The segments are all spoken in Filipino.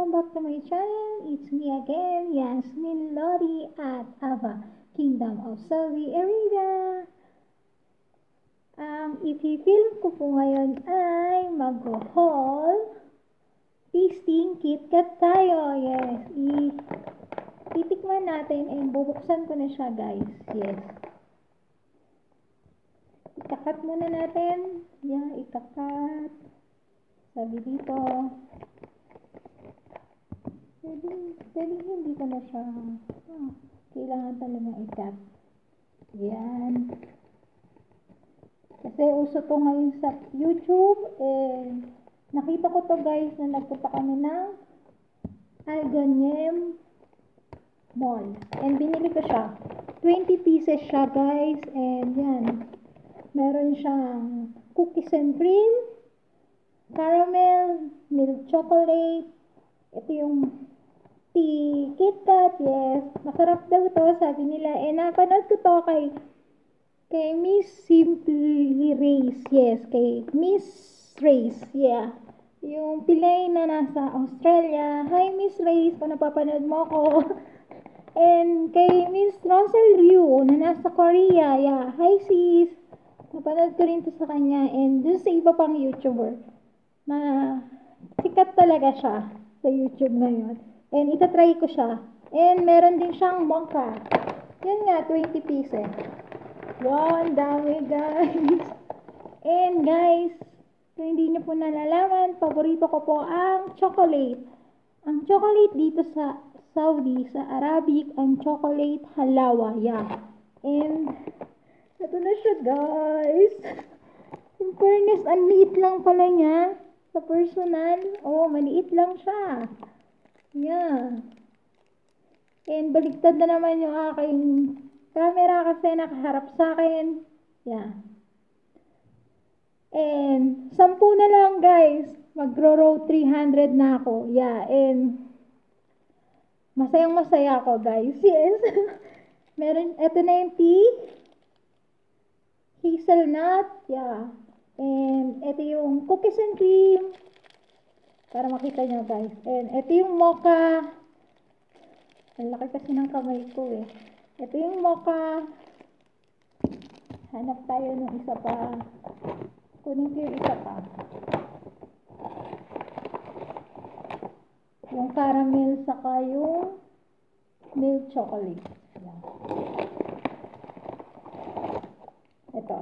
welcome back to my channel. It's me again, Yasmin Lori at Ava, Kingdom of Saudi Arabia. Ipipilm ko po ngayon ay mag-haul. Tasting KitKat tayo. Yes, titikman natin and bubuksan ko na siya, guys. Yes. Ikakat muna natin. Yan, ikakat. Sabi dito. Pwede hindi ko na siya. Kailangan talaga ikat. Yan. Kasi uso to ngayon sa YouTube. Nakita ko to, guys, na nagpunta kami ng Algonem Mall. And binili ko siya. 20 pieces siya, guys. And yan. Meron siyang cookies and cream, caramel, milk chocolate. Ito yung tea KitKat. Yes. Masarap daw to, sabi nila. Napanood ko to kay Miss Simply Race. Yes, kay Miss Race. Yeah. Yung Pilay na nasa Australia. Hi, Miss Race, kung napapanood mo ko. And kay Miss Rosel Ryu na nasa Korea. Yeah. Hi, sis. Napanood ko rin to sa kanya. And dun sa iba pang YouTuber na sikat talaga siya sa YouTube ngayon. And itatry ko siya. And meron din siyang mocha. Yan nga, 20 pieces. Wow, ang dami, guys. And guys, kung hindi niyo po nalalaman, paborito ko po ang chocolate. Ang chocolate dito sa Saudi, sa Arabic, ang chocolate halawa. Yeah. And ito na siya, guys. In fairness, ang liit lang pala niya. Sa personal, maliit lang siya. Yeah. And baliktad na naman yung aking camera kasi nakaharap sa akin. Yeah. And 10 na lang, guys. Magro-row 300 na ako. Yeah. And masayang masaya ako, guys. Yes. Ito na yung tea. Hazelnut. Yeah. And ito yung cookies and cream. Para makita nyo, guys. And ito yung mocha. Ang laki kasi ng kamay ko eh. Ito yung mocha. Hanap tayo ng isa pa. Kunin ko yung isa pa. Yung caramel saka yung milk chocolate. Yan. Ito.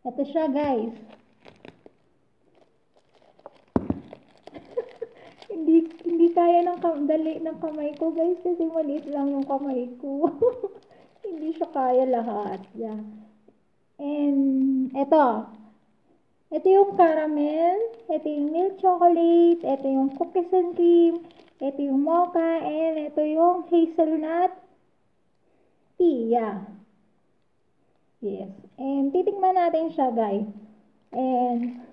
Ito siya, guys. Hindi kaya dali ng kamay ko, guys, kasi maliit lang yung kamay ko. Hindi siya kaya lahat. Yeah. And ito yung caramel, ito yung milk chocolate, ito yung cookies and cream, ito yung mocha, and ito yung hazelnut tea. Yeah. Yes. And titikman natin siya, guys. And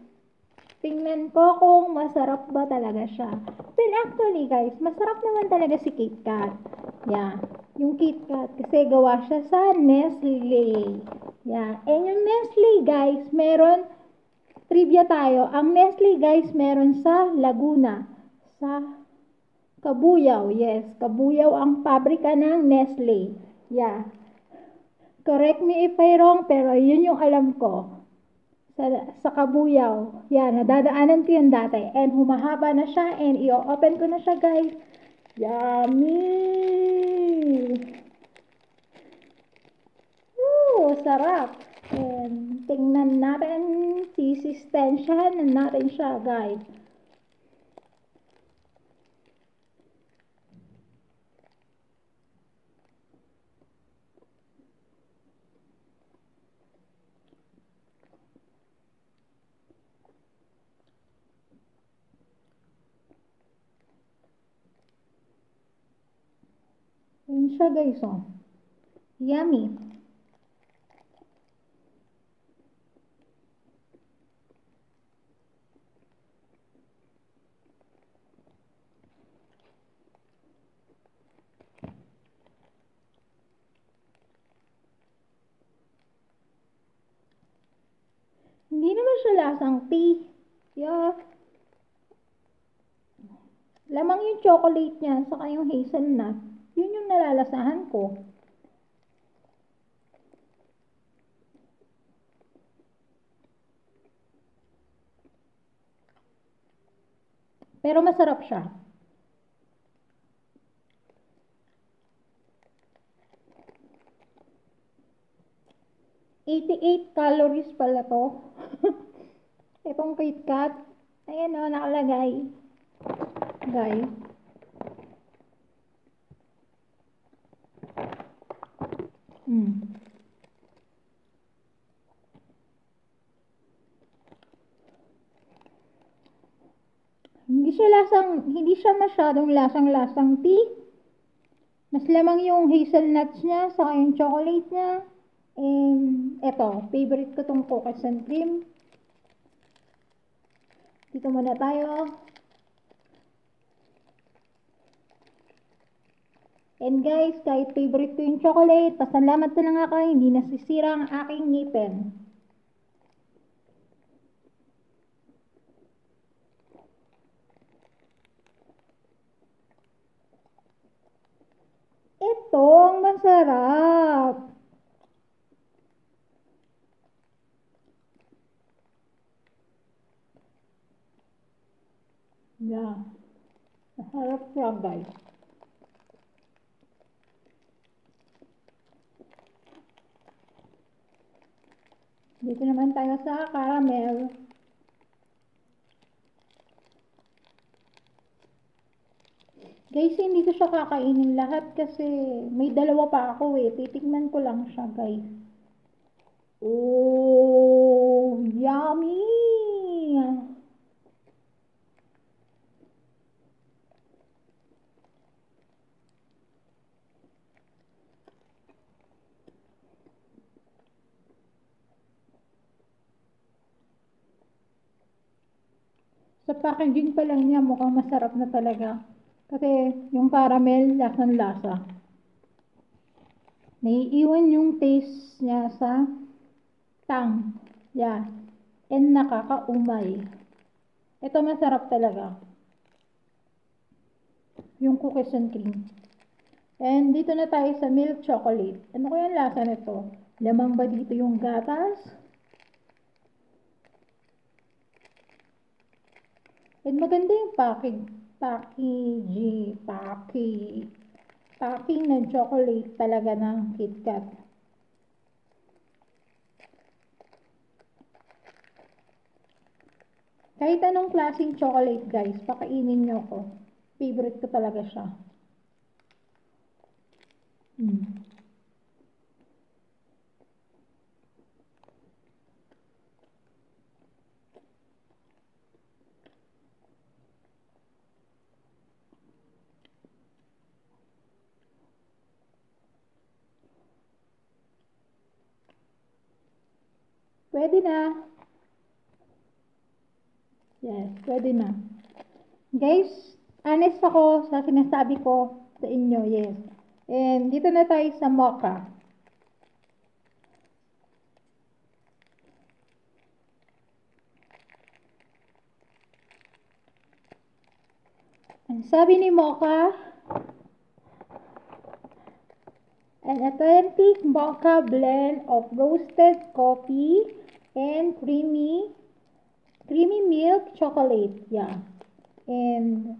tingnan ko kung masarap ba talaga siya. Well, actually, guys, masarap naman talaga si KitKat. Yeah. Yung KitKat, kasi gawa siya sa Nestle. Yeah. And yung Nestle, guys, meron, trivia tayo, ang Nestle, guys, meron sa Laguna. Sa Cabuyao. Yes, Cabuyao ang pabrika ng Nestle. Yeah. Correct me if I'm wrong, pero yun yung alam ko. Sa Cabuyao. Yan, nadadaanan ko yun dati. And humahaba na siya. And i-open ko na siya, guys. Yummy! Sarap. And tingnan natin. Sisistensyahan natin siya, guys. Yun siya, guys, oh. Yummy. Hindi naman siya lasang tea. Yeah. lamang yung chocolate niya, saka yung hazelnut. Yun yung nalalasahan ko. Pero masarap siya. $88 calories pala to. Itong KitKat. Ayan o, nakalagay. Guys. Hindi siya masyadong lasang-lasang tea. Mas lamang yung hazelnuts niya, saka yung chocolate niya. Eto, favorite ko tong cookies and cream. Dito muna tayo. And guys, kahit favorite ko yung chocolate, pasalamat na lang ako, hindi nasisira ang aking ngipin. Ito ang masarap. Yeah. Masarap siya, guys. Dito naman tayo sa caramel. Guys, hindi ko siya kakainin lahat kasi may dalawa pa ako eh. Titikman ko lang siya, guys. Oh, yummy! Sa packaging pa lang niya, mukhang masarap na talaga. Kasi yung caramel, lasang-lasa. Naiiwan yung taste niya sa tang. Yeah. And nakakaumay. Ito masarap talaga. Yung cookies and cream. And dito na tayo sa milk chocolate. Ano kaya yung lasa nito? Lamang ba dito yung gatas? And maganda yung packing ng chocolate talaga ng KitKat. Kahit anong klaseng chocolate, guys, pakainin nyo ko. Favorite ko talaga siya. Pwede na. Yes, pwede na. Guys, honest ako sa sinasabi ko sa inyo, yes. And dito na tayo sa mocha. Ang sabi ni Mocha, an authentic mocha blend of roasted coffee and creamy milk chocolate. Yeah. And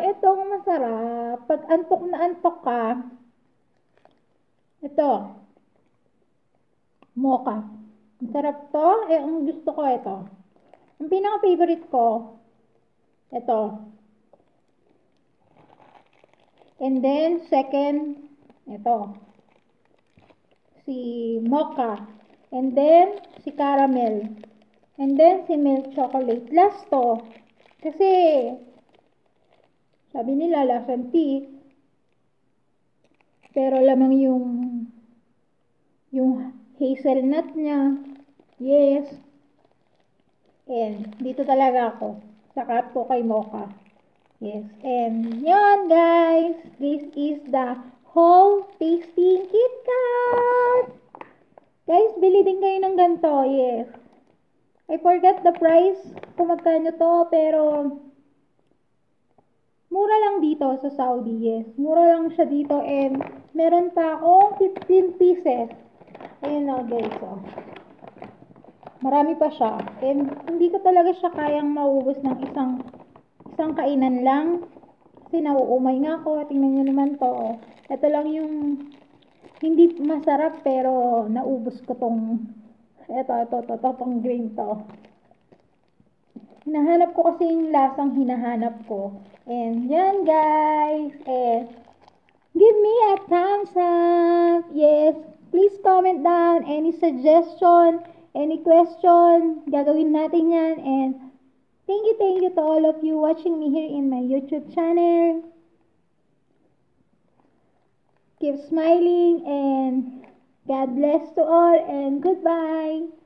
itong masarap. Pag antok na antok ka, ito, mocha. Masarap to. Ang gusto ko ito. Ang pinaka-favorite ko, ito. And then, second, ito. Si mocha. And then, si caramel. And then, si milk chocolate. Last to. Kasi, sabi nila, lasang tea. Pero lamang yung hazelnut niya. Yes. And, dito talaga ako. Saka po kay mocha. Yes. And, yun guys. This is the whole tasting KitKat! Guys, bili din kayo ng ganito. Yes. I forgot the price kung magkano to, pero mura lang dito sa Saudi. Yes. Mura lang siya dito, and meron pa akong 15 pieces. Ayun o, guys. Oh. Marami pa siya. And hindi ko talaga siya kayang maubos ng isang kainan lang. Kasi nauumay nga ako. Tingnan nyo naman to. Oh. Ito lang yung hindi masarap, pero naubos ko tong tong green to. Hinahanap ko kasi yung lasang hinahanap ko. And yan, guys. And give me a thumbs up. Yes. Please comment down any suggestion, any question. Gagawin natin yan. And thank you to all of you watching me here in my YouTube channel. Keep smiling, and God bless to all, and goodbye.